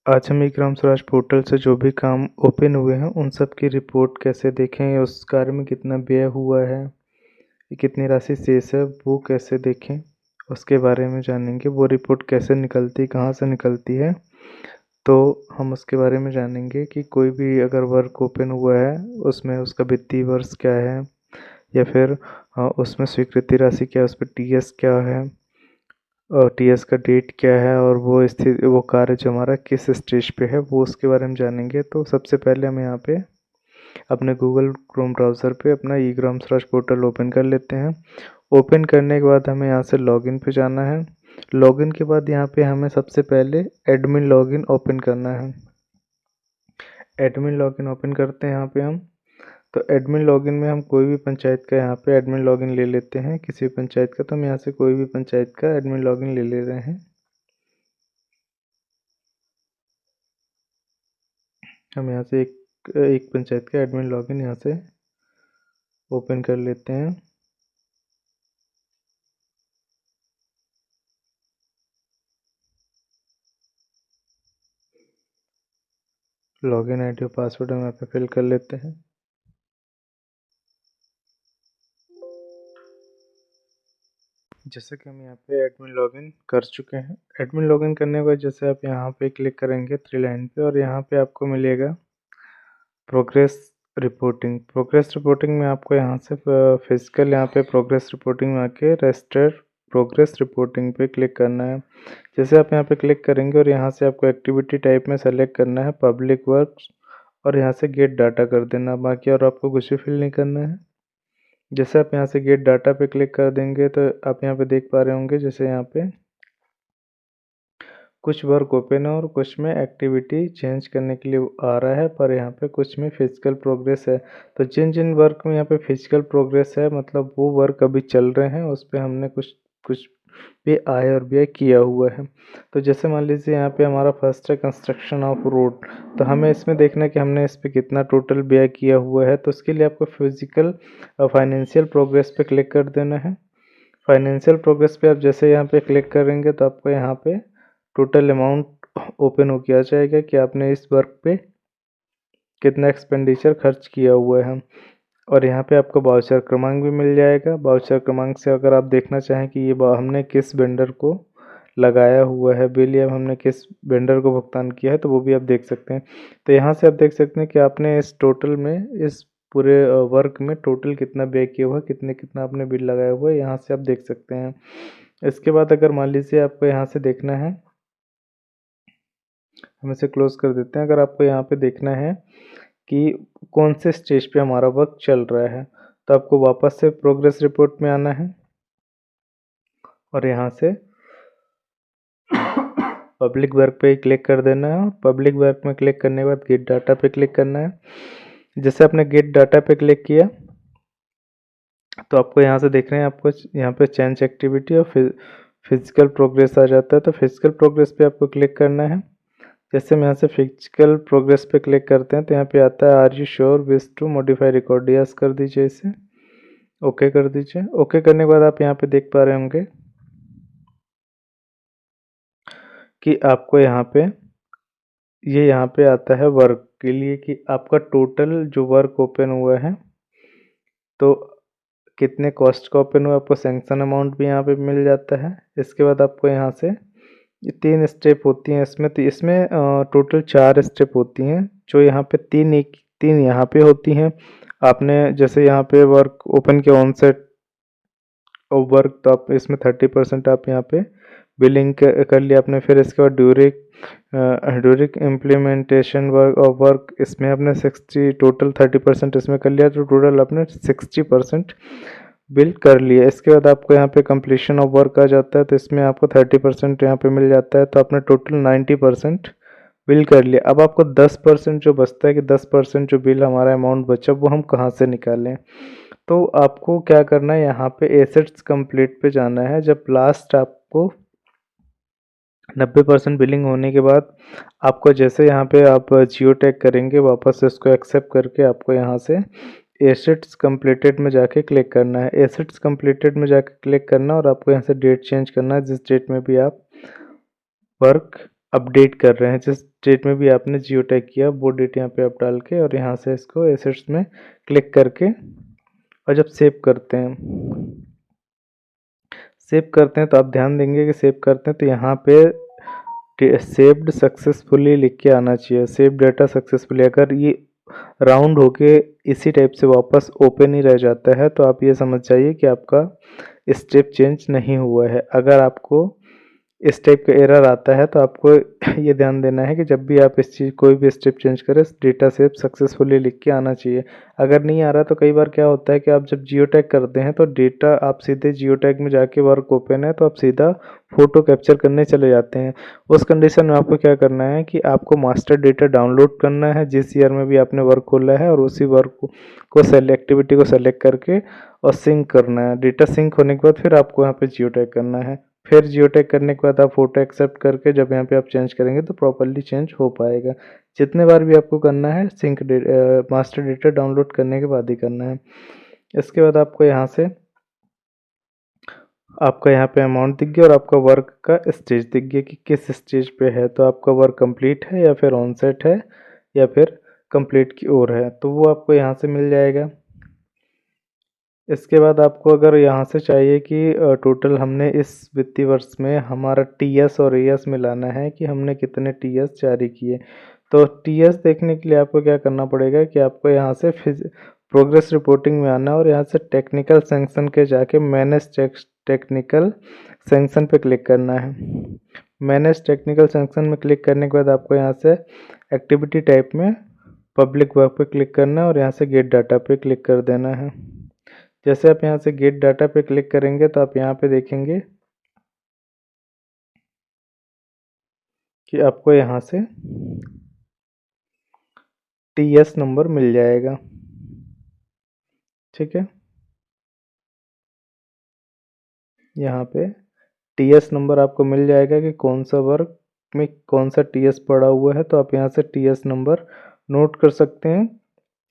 आज हम ई ग्राम स्वराज पोर्टल से जो भी काम ओपन हुए हैं उन सब की रिपोर्ट कैसे देखें, उस कार्य में कितना व्यय हुआ है, कितनी राशि शेष है वो कैसे देखें, उसके बारे में जानेंगे। वो रिपोर्ट कैसे निकलती, कहाँ से निकलती है, तो हम उसके बारे में जानेंगे कि कोई भी अगर वर्क ओपन हुआ है उसमें उसका वित्तीय वर्ष क्या है, या फिर उसमें स्वीकृति राशि क्या है, उस पर टीएस क्या है और टीएस का डेट क्या है, और वो कार्य जो हमारा किस स्टेज पे है वो उसके बारे में जानेंगे। तो सबसे पहले हम यहाँ पे अपने गूगल क्रोम ब्राउज़र पे अपना ई ग्राम स्वराज पोर्टल ओपन कर लेते हैं। ओपन करने के बाद हमें यहाँ से लॉगिन पे जाना है। लॉगिन के बाद यहाँ पे हमें सबसे पहले एडमिन लॉगिन ओपन करना है। एडमिन लॉगिन ओपन करते हैं यहाँ पे हम। तो एडमिन लॉगिन में हम कोई भी पंचायत का यहाँ पे एडमिन लॉगिन ले लेते हैं, किसी भी पंचायत का। तो हम यहाँ से कोई भी पंचायत का एडमिन लॉगिन ले रहे हैं। हम यहाँ से एक पंचायत का एडमिन लॉगिन यहाँ से ओपन कर लेते हैं। लॉगिन आईडी और पासवर्ड हम यहाँ पे फिल कर लेते हैं। जैसे कि हम यहाँ पे एडमिन लॉगिन कर चुके हैं। एडमिन लॉगिन करने के बाद जैसे आप यहाँ पे क्लिक करेंगे थ्री लाइन पे, और यहाँ पे आपको मिलेगा प्रोग्रेस रिपोर्टिंग। प्रोग्रेस रिपोर्टिंग में आपको यहाँ से फिजिकल यहाँ पे प्रोग्रेस रिपोर्टिंग में आके रजिस्टर प्रोग्रेस रिपोर्टिंग पे क्लिक करना है। जैसे आप यहाँ पे क्लिक करेंगे और यहाँ से आपको एक्टिविटी टाइप में सेलेक्ट करना है पब्लिक वर्क्स, और यहाँ से गेट डाटा कर देना। बाकी और आपको कुछ भी फिल नहीं करना है। जैसे आप यहाँ से गेट डाटा पे क्लिक कर देंगे तो आप यहाँ पे देख पा रहे होंगे, जैसे यहाँ पे कुछ वर्क ओपन है और कुछ में एक्टिविटी चेंज करने के लिए आ रहा है, पर यहाँ पे कुछ में फिजिकल प्रोग्रेस है। तो जिन जिन वर्क में यहाँ पे फिजिकल प्रोग्रेस है, मतलब वो वर्क अभी चल रहे हैं, उस पर हमने कुछ कुछ भी आय और व्यय किया हुआ है। तो जैसे मान लीजिए यहाँ पे हमारा फर्स्ट है कंस्ट्रक्शन ऑफ रोड। तो हमें इसमें देखना है कि हमने इस पर कितना टोटल व्यय किया हुआ है। तो उसके लिए आपको फिजिकल फाइनेंशियल प्रोग्रेस पे क्लिक कर देना है। फाइनेंशियल प्रोग्रेस पे आप जैसे यहाँ पे क्लिक करेंगे तो आपको यहाँ पे टोटल अमाउंट ओपन हो के आ जाएगा कि आपने इस वर्क पे कितना एक्सपेंडिचर खर्च किया हुआ है। और यहाँ पे आपको वाउचर क्रमांक भी मिल जाएगा। वाउचर क्रमांक से अगर आप देखना चाहें कि ये हमने किस वेंडर को लगाया हुआ है बिल, या हमने किस वेंडर को भुगतान किया है, तो वो भी आप देख सकते हैं। तो यहाँ से आप देख सकते हैं कि आपने इस टोटल में इस पूरे वर्क में टोटल कितना व्यय किया हुआ है, कितना आपने बिल लगाया हुआ है, यहाँ से आप देख सकते हैं। इसके बाद अगर मान लीजिए आपको यहाँ से देखना है, हम इसे क्लोज कर देते हैं। अगर आपको यहाँ पे देखना है कि कौन से स्टेज पे हमारा वर्क चल रहा है, तो आपको वापस से प्रोग्रेस रिपोर्ट में आना है और यहाँ से पब्लिक वर्क पे क्लिक कर देना है। पब्लिक वर्क में क्लिक करने के बाद गेट डाटा पे क्लिक करना है। जैसे आपने गेट डाटा पे क्लिक किया तो आपको यहाँ से देख रहे हैं, आपको यहाँ पे चेंज एक्टिविटी और फिजिकल प्रोग्रेस आ जाता है। तो फिजिकल प्रोग्रेस पे आपको क्लिक करना है। जैसे हम यहाँ से फिजिकल प्रोग्रेस पे क्लिक करते हैं तो यहाँ पे आता है are you sure wish to modify record, yes कर दीजिए इसे, ओके कर दीजिए। ओके करने के बाद आप यहाँ पे देख पा रहे होंगे कि आपको यहाँ पे ये यहाँ पे आता है वर्क के लिए कि आपका टोटल जो वर्क ओपन हुआ है तो कितने कॉस्ट का ओपन हुआ, आपको सैंक्शन अमाउंट भी यहाँ पे मिल जाता है। इसके बाद आपको यहाँ से ये 3 स्टेप होती हैं इसमें। तो इसमें टोटल 4 स्टेप होती हैं, जो यहाँ पे 3 यहाँ पे होती हैं। आपने जैसे यहाँ पे वर्क ओपन किया ऑन सेट और वर्क, तो आप इसमें 30% आप यहाँ पे बिलिंग कर लिया आपने। फिर इसके बाद ड्यूरिंग इम्प्लीमेंटेशन वर्क और वर्क, इसमें आपने 60 टोटल 30% इसमें कर लिया, तो टोटल आपने 60% बिल कर लिया। इसके बाद आपको यहाँ पे कंप्लीशन ऑफ वर्क आ जाता है, तो इसमें आपको 30% यहाँ पे मिल जाता है, तो आपने टोटल 90% बिल कर लिया। अब आपको 10% जो बचता है कि 10% जो बिल हमारा अमाउंट बचा वो हम कहाँ से निकालें। तो आपको क्या करना है, यहाँ पे एसेट्स कंप्लीट पे जाना है। जब लास्ट आपको 90% बिलिंग होने के बाद आपको जैसे यहाँ पे आप जियो टैग करेंगे, वापस से इसको एक्सेप्ट करके आपको यहाँ से एसेट्स कंप्लीटेड में जाके क्लिक करना है। एसेट्स कंप्लीटेड में जाके क्लिक करना और आपको यहाँ से डेट चेंज करना है, जिस डेट में भी आप वर्क अपडेट कर रहे हैं। जिस डेट में भी आपने जियो टैग किया वो डेट यहाँ पे आप डाल के और यहाँ से इसको एसेट्स में क्लिक करके और जब सेव करते हैं तो आप ध्यान देंगे कि सेव करते हैं तो यहाँ पे सेव्ड सक्सेसफुली लिख के आना चाहिए। सेव डाटा सक्सेसफुली, अगर ये राउंड होके इसी टाइप से वापस ओपन ही रह जाता है तो आप ये समझ जाइए कि आपका स्टेप चेंज नहीं हुआ है। अगर आपको इस टाइप का एरर आता है तो आपको ये ध्यान देना है कि जब भी आप इस चीज़ कोई भी स्टेप चेंज करें डेटा सेव सक्सेसफुली लिख के आना चाहिए। अगर नहीं आ रहा तो कई बार क्या होता है कि आप जब जियो टैग करते हैं तो डेटा आप सीधे जियो टैग में जाके वर्क ओपन है तो आप सीधा फ़ोटो कैप्चर करने चले जाते हैं। उस कंडीशन में आपको क्या करना है कि आपको मास्टर डेटा डाउनलोड करना है जिस ईयर में भी आपने वर्क खोला है और उसी वर्क को एक्टिविटी को सेलेक्ट करके और सिंक करना है। डेटा सिंक होने के बाद फिर आपको यहाँ पे जियो टैग करना है। फिर जियो टैग करने के बाद आप फ़ोटो एक्सेप्ट करके जब यहाँ पे आप चेंज करेंगे तो प्रॉपर्ली चेंज हो पाएगा। जितने बार भी आपको करना है मास्टर डेटा डाउनलोड करने के बाद ही करना है। इसके बाद आपका यहाँ पे अमाउंट दिख गया और आपका वर्क का स्टेज दिख गया कि किस स्टेज पे है। तो आपका वर्क कंप्लीट है या फिर ऑन सेट है या फिर कंप्लीट की ओर है, तो वो आपको यहाँ से मिल जाएगा। इसके बाद आपको अगर यहाँ से चाहिए कि टोटल हमने इस वित्तीय वर्ष में हमारा टीएस और एएस मिलाना है कि हमने कितने टीएस जारी किए। तो टीएस देखने के लिए आपको क्या करना पड़ेगा कि आपको यहाँ से प्रोग्रेस रिपोर्टिंग में आना है और यहाँ से टेक्निकल सैंक्शन के जाके मैनेज टेक्निकल सैंक्शन पे क्लिक करना है। मैनेज टेक्निकल सैंक्शन में क्लिक करने के बाद आपको यहाँ से एक्टिविटी टाइप में पब्लिक वर्क पे क्लिक करना है और यहाँ से गेट डाटा पे क्लिक कर देना है। जैसे आप यहाँ से गेट डाटा पे क्लिक करेंगे तो आप यहाँ पे देखेंगे कि आपको यहाँ से टीएस नंबर मिल जाएगा। ठीक है, यहाँ पे टीएस नंबर आपको मिल जाएगा कि कौन सा वर्क में कौन सा टीएस पड़ा हुआ है। तो आप यहाँ से टीएस नंबर नोट कर सकते हैं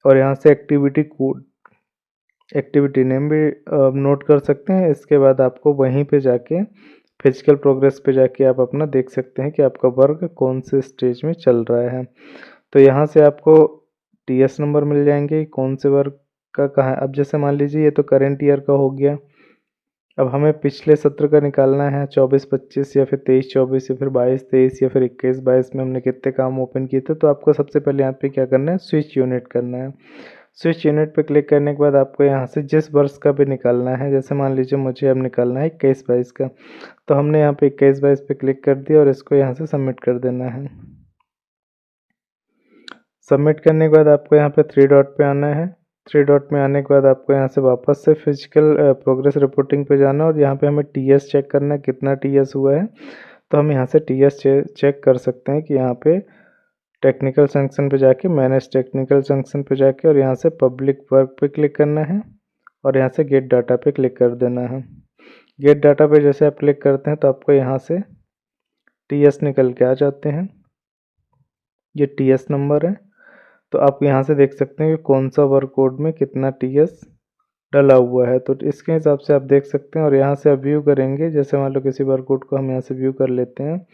और यहाँ से एक्टिविटी कोड एक्टिविटी नेम भी नोट कर सकते हैं। इसके बाद आपको वहीं पे जाके फिजिकल प्रोग्रेस पे जाके आप अपना देख सकते हैं कि आपका वर्क कौन से स्टेज में चल रहा है। तो यहाँ से आपको टीएस नंबर मिल जाएंगे कौन से वर्क का कहाँ है। अब जैसे मान लीजिए ये तो करेंट ईयर का हो गया, अब हमें पिछले सत्र का निकालना है 24-25 या फिर 23-24 या फिर 22-23 या फिर 21-22 में हमने कितने काम ओपन किए थे। तो आपको सबसे पहले यहाँ पे क्या करना है, स्विच यूनिट करना है। स्विच यूनिट पे क्लिक करने के बाद आपको यहाँ से जिस वर्ष का भी निकालना है, जैसे मान लीजिए मुझे अब निकालना है 21-22 का, तो हमने यहाँ पे 21-22 पे क्लिक कर दिया और इसको यहाँ से सबमिट कर देना है। सबमिट करने के बाद आपको यहाँ पे 3 डॉट पे आना है। 3 डॉट में आने के बाद आपको यहाँ से वापस से फिजिकल प्रोग्रेस रिपोर्टिंग पे जाना है और यहाँ पे हमें टीएस चेक करना है कितना टीएस हुआ है। तो हम यहाँ से टीएस चेक कर सकते हैं कि यहाँ पे टेक्निकल सैंक्शन पे जाके मैनेज टेक्निकल सैंक्शन पे जाके और यहाँ से पब्लिक वर्क पे क्लिक करना है और यहाँ से गेट डाटा पे क्लिक कर देना है। गेट डाटा पे जैसे आप क्लिक करते हैं तो आपको यहाँ से टीएस निकल के आ जाते हैं। ये टीएस नंबर है। तो आप यहाँ से देख सकते हैं कि कौन सा वर्क कोड में कितना टीएस डला हुआ है। तो इसके हिसाब से आप देख सकते हैं और यहाँ से आप व्यू करेंगे। जैसे मान लो किसी वर्क कोड को हम यहाँ से व्यू कर लेते हैं,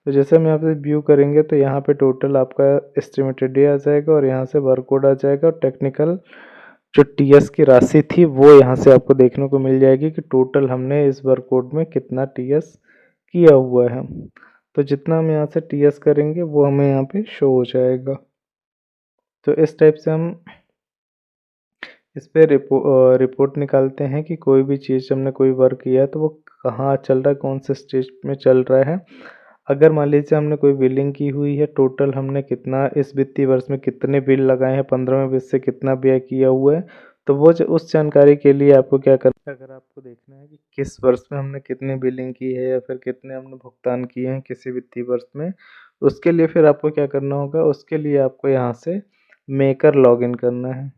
तो जैसे हम यहाँ पे व्यू करेंगे तो यहाँ पे टोटल आपका एस्टिमेटेड डे आ जाएगा और यहाँ से वर्क कोड आ जाएगा और टेक्निकल जो टीएस की राशि थी वो यहाँ से आपको देखने को मिल जाएगी कि टोटल हमने इस वर्क कोड में कितना टीएस किया हुआ है। तो जितना हम यहाँ से टीएस करेंगे वो हमें यहाँ पे शो हो जाएगा। तो इस टाइप से हम इस पे रिपोर्ट निकालते हैं कि कोई भी चीज़ हमने कोई वर्क किया है तो वो कहाँ चल रहा है, कौन से स्टेज में चल रहा है। अगर मान लीजिए हमने कोई बिलिंग की हुई है, टोटल हमने कितना इस वित्तीय वर्ष में कितने बिल लगाए हैं, 15वें बिल से कितना व्यय किया हुआ है, तो वो उस जानकारी के लिए आपको क्या करना है, अगर आपको देखना है कि किस वर्ष में हमने कितनी बिलिंग की है या फिर कितने हमने भुगतान किए हैं किसी वित्तीय वर्ष में, उसके लिए फिर आपको क्या करना होगा, उसके लिए आपको यहाँ से मेकर लॉगिन करना है।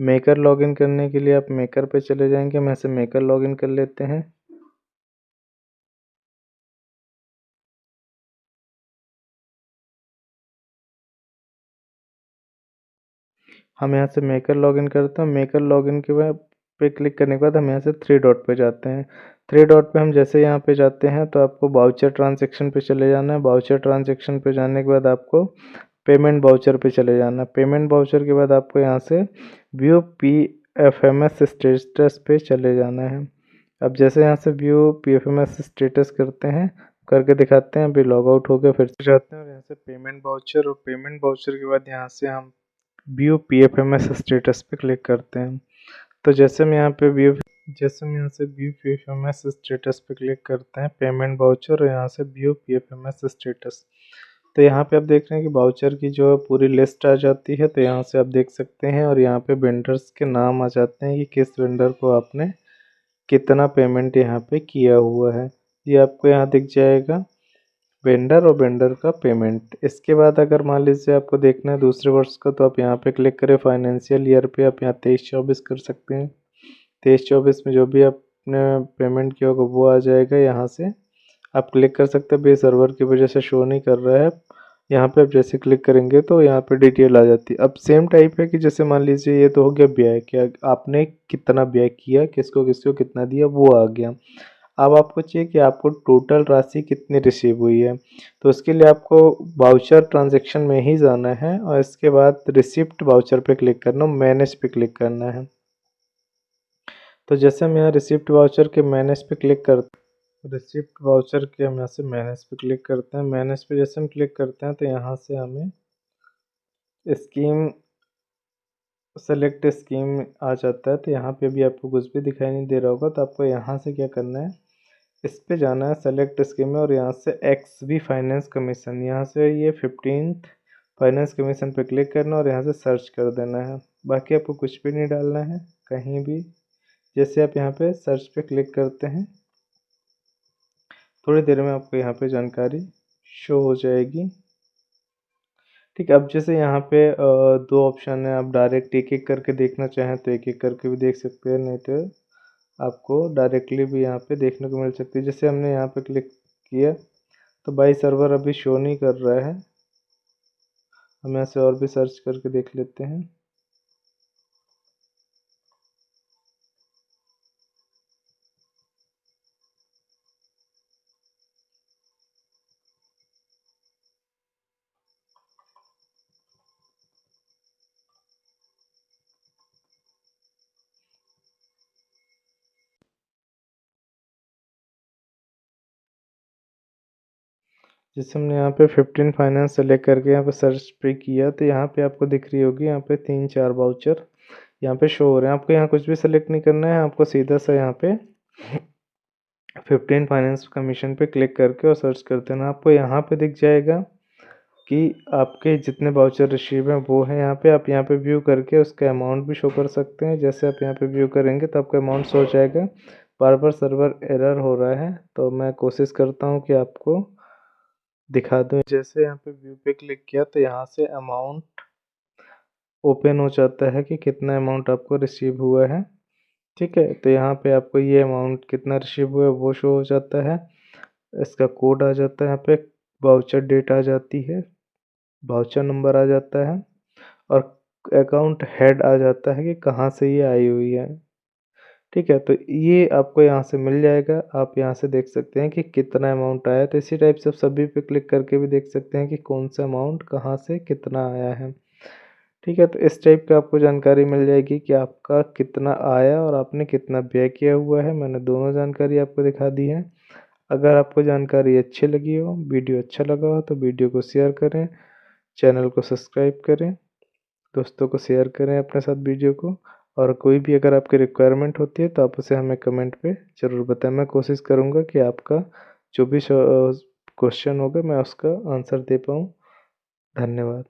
मेकर लॉगिन करने के लिए आप मेकर पे चले जाएंगे। हम यहाँ से मेकर लॉगिन कर लेते हैं। हम यहाँ से मेकर लॉगिन करते हैं। मेकर लॉगिन के बाद पे क्लिक करने के बाद हम यहाँ से 3 डॉट पे जाते हैं। थ्री डॉट पे हम जैसे यहाँ पे जाते हैं तो आपको वाउचर ट्रांजैक्शन पे चले जाना है। वाउचर ट्रांजैक्शन पे जाने के बाद आपको पेमेंट वाउचर पे चले जाना है। पेमेंट वाउचर के बाद आपको यहाँ से व्यू पीएफएमएस स्टेटस पे चले जाना है। अब जैसे यहाँ से व्यू पीएफएमएस स्टेटस करते हैं, करके दिखाते हैं। अभी लॉग आउट हो गया, फिर से जाते हैं और यहाँ से पेमेंट वाउचर, और पेमेंट वाउचर के बाद यहाँ से हम व्यू पीएफएमएस स्टेटस पे क्लिक करते हैं। तो जैसे हम यहाँ से व्यू पीएफएमएस स्टेटस पे क्लिक करते हैं, पेमेंट वाउचर, और यहाँ से व्यू पीएफएमएस स्टेटस, तो यहाँ पे आप देख रहे हैं कि वाउचर की जो पूरी लिस्ट आ जाती है। तो यहाँ से आप देख सकते हैं और यहाँ पे वेंडर्स के नाम आ जाते हैं कि किस वेंडर को आपने कितना पेमेंट यहाँ पे किया हुआ है, ये आपको यहाँ दिख जाएगा, वेंडर और वेंडर का पेमेंट। इसके बाद अगर मान लीजिए आपको देखना है दूसरे वर्ष का, तो आप यहाँ पे क्लिक करें फाइनेंशियल ईयर पे, आप यहाँ 23-24 कर सकते हैं। 23-24 में जो भी आपने पेमेंट किया होगा वो आ जाएगा। यहाँ से आप क्लिक कर सकते हैं। बेस सर्वर की वजह से शो नहीं कर रहा है। यहाँ पे आप जैसे क्लिक करेंगे तो यहाँ पे डिटेल आ जाती है। अब सेम टाइप है कि जैसे मान लीजिए ये तो हो गया व्यय, क्या आपने कितना व्यय किया, किसको किसको कितना दिया, वो आ गया। अब आपको चाहिए कि आपको टोटल राशि कितनी रिसीव हुई है, तो उसके लिए आपको वाउचर ट्रांजैक्शन में ही जाना है और इसके बाद रिसिप्ट वाउचर पे क्लिक करना, मैनेज पे क्लिक करना है। तो जैसे हम यहाँ रिसिप्ट वाउचर के मैनेज पे क्लिक करते हैं, रिसिप्ट वाउचर के हम यहाँ से मैनेज पे क्लिक करते हैं। मैनेज पे जैसे हम क्लिक करते हैं तो यहाँ से हमें स्कीम, सेलेक्ट स्कीम आ जाता है। तो यहाँ पे भी आपको कुछ भी दिखाई नहीं दे रहा होगा, तो आपको यहाँ से क्या करना है, इस पे जाना है सेलेक्ट स्कीम में, और यहाँ से एक्स वी फाइनेंस कमीशन, यहाँ से ये 15th फाइनेंस कमीशन पे क्लिक करना और यहाँ से सर्च कर देना है। बाकी आपको कुछ भी नहीं डालना है कहीं भी। जैसे आप यहाँ पे सर्च पे क्लिक करते हैं, थोड़ी देर में आपको यहाँ पे जानकारी शो हो जाएगी। ठीक है, अब जैसे यहाँ पे दो ऑप्शन है, आप डायरेक्ट एक एक करके देखना चाहें तो एक एक करके भी देख सकते हैं, नहीं तो आपको डायरेक्टली भी यहाँ पे देखने को मिल सकती है। जैसे हमने यहाँ पे क्लिक किया तो बाई सर्वर अभी शो नहीं कर रहा है, हम यहाँ से और भी सर्च करके देख लेते हैं। जैसे हमने यहाँ पे 15 फाइनेंस सेलेक्ट करके यहाँ पे सर्च पे किया तो यहाँ पे आपको दिख रही होगी, यहाँ पे 3-4 वाउचर यहाँ पे शो हो रहे हैं। आपको यहाँ कुछ भी सेलेक्ट नहीं करना है, आपको सीधा सा यहाँ पे 15 फाइनेंस कमीशन पे क्लिक करके और सर्च कर देना। आपको यहाँ पे दिख जाएगा कि आपके जितने वाउचर रिसीव हैं वो हैं यहाँ पे। आप यहाँ पे व्यू करके उसका अमाउंट भी शो कर सकते हैं। जैसे आप यहाँ पे व्यू करेंगे तो आपका अमाउंट शो हो जाएगा। बार बार सर्वर एरर हो रहा है तो मैं कोशिश करता हूँ कि आपको दिखा दूँ। जैसे यहाँ पे व्यू पे क्लिक किया तो यहाँ से अमाउंट ओपन हो जाता है कि कितना अमाउंट आपको रिसीव हुआ है। ठीक है, तो यहाँ पे आपको ये अमाउंट कितना रिसीव हुआ है वो शो हो जाता है, इसका कोड आ जाता है, यहाँ पे वाउचर डेट आ जाती है, वाउचर नंबर आ जाता है, और अकाउंट हेड आ जाता है कि कहाँ से ये आई हुई है। ठीक है, तो ये आपको यहाँ से मिल जाएगा। आप यहाँ से देख सकते हैं कि कितना अमाउंट आया। तो इसी टाइप से आप सभी पे क्लिक करके भी देख सकते हैं कि कौन सा अमाउंट कहाँ से कितना आया है। ठीक है, तो इस टाइप का आपको जानकारी मिल जाएगी कि आपका कितना आया और आपने कितना व्यय किया हुआ है। मैंने दोनों जानकारी आपको दिखा दी है। अगर आपको जानकारी अच्छी लगी हो, वीडियो अच्छा लगा हो, तो वीडियो को शेयर करें, चैनल को सब्सक्राइब करें, दोस्तों को शेयर करें अपने साथ वीडियो को। और कोई भी अगर आपकी रिक्वायरमेंट होती है तो आप उसे हमें कमेंट पे ज़रूर बताएं। मैं कोशिश करूँगा कि आपका जो भी क्वेश्चन होगा मैं उसका आंसर दे पाऊँ। धन्यवाद।